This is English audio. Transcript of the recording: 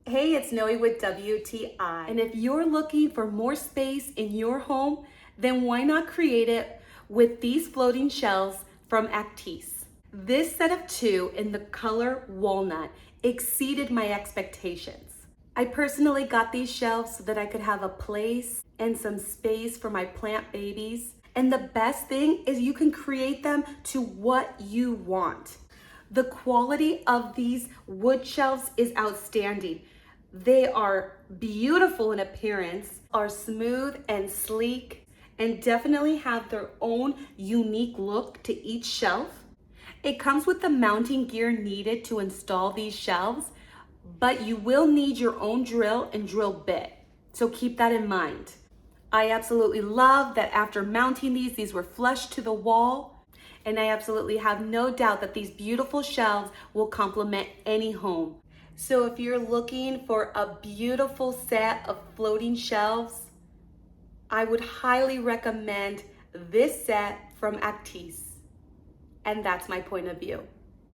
Hey, it's Noe with WTI. And if you're looking for more space in your home, then why not create it with these floating shelves from ACTESE? This set of 2 in the color walnut exceeded my expectations. I personally got these shelves so that I could have a place and some space for my plant babies. And the best thing is you can create them to what you want. The quality of these wood shelves is outstanding. They are beautiful in appearance, are smooth and sleek, and definitely have their own unique look to each shelf. It comes with the mounting gear needed to install these shelves, but you will need your own drill and drill bit, so keep that in mind. I absolutely love that after mounting these were flush to the wall, and I absolutely have no doubt that these beautiful shelves will complement any home. So if you're looking for a beautiful set of floating shelves, I would highly recommend this set from ACTESE. And that's my point of view.